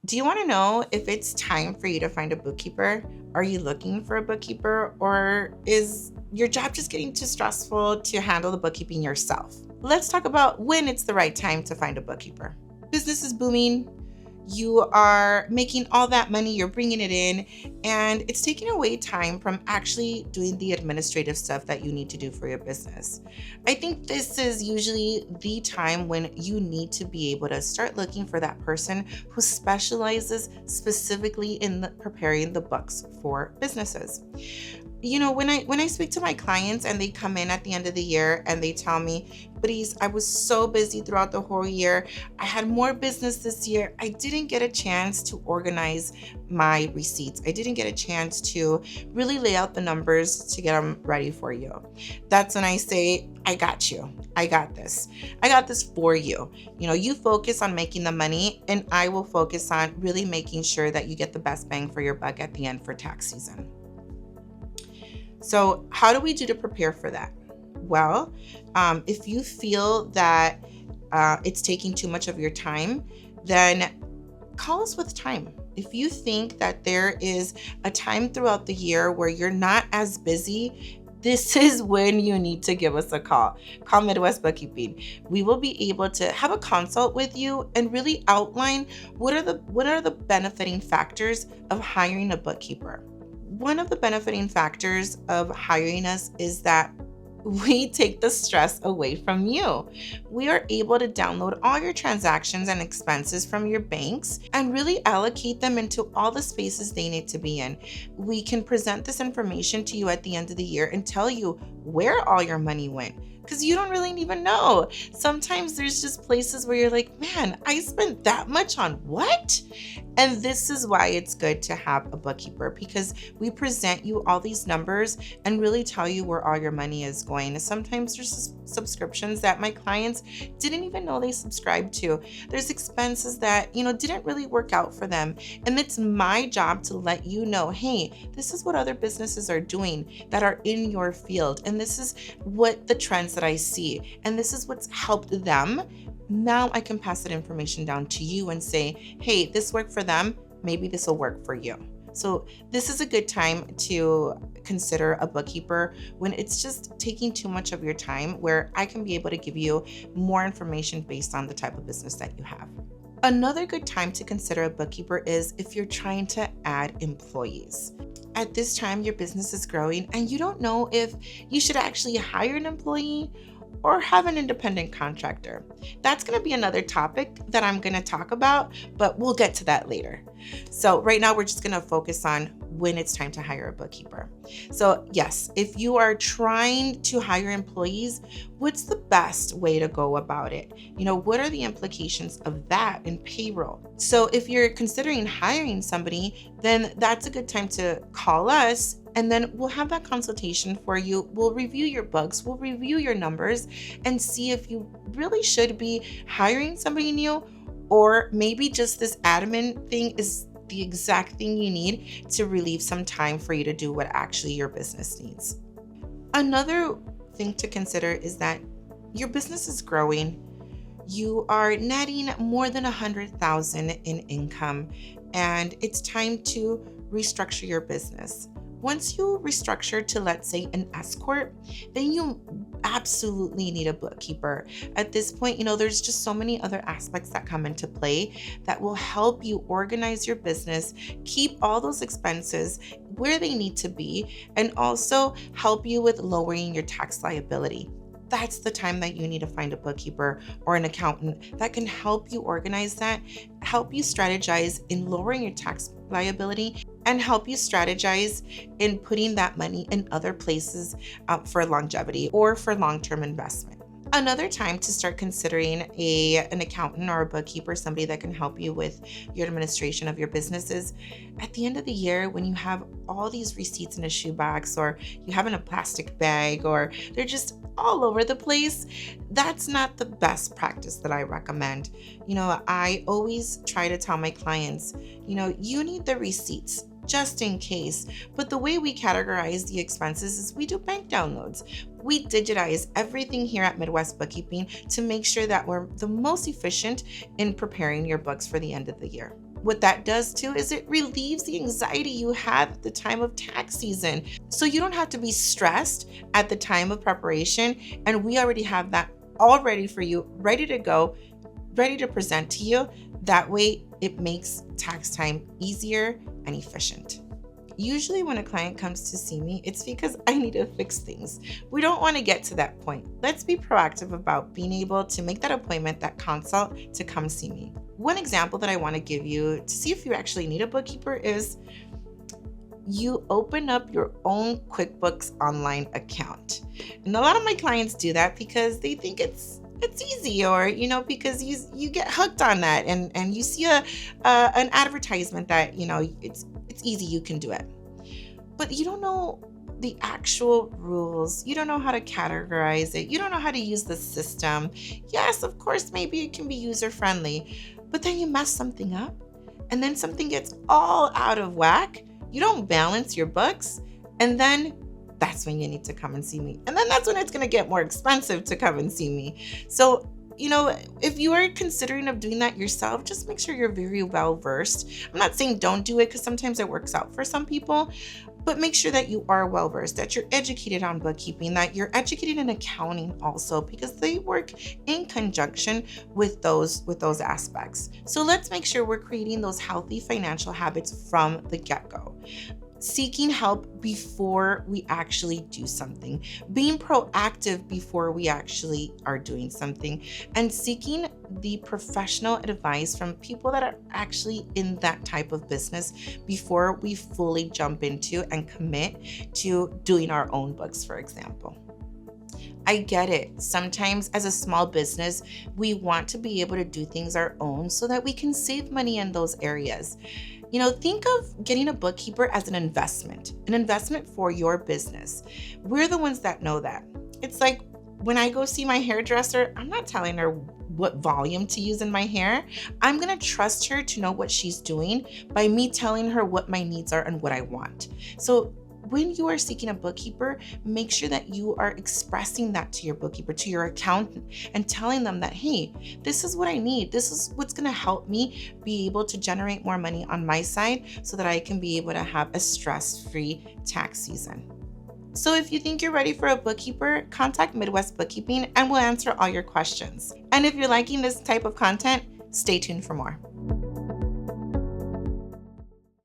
Do you want to know if it's time for you to find a bookkeeper? Are you looking for a bookkeeper, or is your job just getting too stressful to handle the bookkeeping yourself? Let's talk about when it's the right time to find a bookkeeper. Business is booming. You are making all that money, you're bringing it in, and it's taking away time from actually doing the administrative stuff that you need to do for your business. I think this is usually the time when you need to be able to start looking for that person who specializes specifically in preparing the books for businesses. When I speak to my clients and they come in at the end of the year and they tell me, "Please, I was so busy throughout the whole year. I had more business this year. I didn't get a chance to organize my receipts. I didn't get a chance to really lay out the numbers to get them ready for you." That's when I say, "I got you. I got this. I got this for you. You focus on making the money, and I will focus on really making sure that you get the best bang for your buck at the end for tax season." So how do we do to prepare for that? Well, if you feel that it's taking too much of your time, then call us with time. If you think that there is a time throughout the year where you're not as busy, this is when you need to give us a call. Call Midwest Bookkeeping. We will be able to have a consult with you and really outline what are the benefiting factors of hiring a bookkeeper. One of the benefiting factors of hiring us is that we take the stress away from you. We are able to download all your transactions and expenses from your banks and really allocate them into all the spaces they need to be in. We can present this information to you at the end of the year and tell you where all your money went, because you don't really even know. Sometimes there's just places where you're like, "Man, I spent that much on what?" And this is why it's good to have a bookkeeper, because we present you all these numbers and really tell you where all your money is going. Sometimes there's subscriptions that my clients didn't even know they subscribed to. There's expenses that, didn't really work out for them. And it's my job to let you know, hey, this is what other businesses are doing that are in your field. And this is what the trends that I see. And this is what's helped them. Now I can pass that information down to you and say, hey, this worked for them. Maybe this will work for you. So this is a good time to consider a bookkeeper when it's just taking too much of your time, where I can be able to give you more information based on the type of business that you have. Another good time to consider a bookkeeper is if you're trying to add employees. At this time, your business is growing and you don't know if you should actually hire an employee or have an independent contractor. That's going to be another topic that I'm going to talk about, but we'll get to that later. So right now we're just going to focus on when it's time to hire a bookkeeper. So yes, if you are trying to hire employees, what's the best way to go about it? What are the implications of that in payroll? So if you're considering hiring somebody, then that's a good time to call us, and then we'll have that consultation for you. We'll review your books, we'll review your numbers, and see if you really should be hiring somebody new, or maybe just this admin thing is the exact thing you need to relieve some time for you to do what actually your business needs. Another thing to consider is that your business is growing. You are netting more than $100,000 in income, and it's time to restructure your business. Once you restructure to, let's say, an S Corp, then you absolutely need a bookkeeper. At this point, there's just so many other aspects that come into play that will help you organize your business, keep all those expenses where they need to be, and also help you with lowering your tax liability. That's the time that you need to find a bookkeeper or an accountant that can help you organize that, help you strategize in lowering your tax liability, and help you strategize in putting that money in other places for longevity or for long-term investment. Another time to start considering an accountant or a bookkeeper, somebody that can help you with your administration of your business, is at the end of the year when you have all these receipts in a shoebox, or you have in a plastic bag, or they're just all over the place. That's not the best practice that I recommend. I always try to tell my clients, you need the receipts just in case. But the way we categorize the expenses is we do bank downloads. We digitize everything here at Midwest Bookkeeping to make sure that we're the most efficient in preparing your books for the end of the year. what that does too is it relieves the anxiety you have at the time of tax season. So you don't have to be stressed at the time of preparation. And we already have that all ready for you, ready to go, ready to present to you. That way it makes tax time easier and efficient. Usually when a client comes to see me, it's because I need to fix things. We don't want to get to that point. Let's be proactive about being able to make that appointment, that consult to come see me. One example that I want to give you to see if you actually need a bookkeeper is you open up your own QuickBooks online account. And a lot of my clients do that because they think it's easy, or because you get hooked on that, and you see an advertisement that it's easy, you can do it. But you don't know the actual rules. You don't know how to categorize it. You don't know how to use the system. Yes, of course, maybe it can be user friendly, but then you mess something up and then something gets all out of whack. You don't balance your books, and then that's when you need to come and see me. And then that's when it's going to get more expensive to come and see me. So, if you are considering of doing that yourself, just make sure you're very well versed. I'm not saying don't do it, because sometimes it works out for some people, but make sure that you are well versed, that you're educated on bookkeeping, that you're educated in accounting also, because they work in conjunction with those aspects. So let's make sure we're creating those healthy financial habits from the get-go. Seeking help before we actually do something, being proactive before we actually are doing something, and seeking the professional advice from people that are actually in that type of business before we fully jump into and commit to doing our own books, for example. I get it. Sometimes as a small business, we want to be able to do things our own so that we can save money in those areas. Think of getting a bookkeeper as an investment for your business. We're the ones that know that. It's like when I go see my hairdresser, I'm not telling her what volume to use in my hair. I'm going to trust her to know what she's doing by me telling her what my needs are and what I want. So when you are seeking a bookkeeper, make sure that you are expressing that to your bookkeeper, to your accountant, and telling them that, hey, this is what I need. This is what's going to help me be able to generate more money on my side so that I can be able to have a stress-free tax season. So if you think you're ready for a bookkeeper, contact Midwest Bookkeeping and we'll answer all your questions. And if you're liking this type of content, stay tuned for more.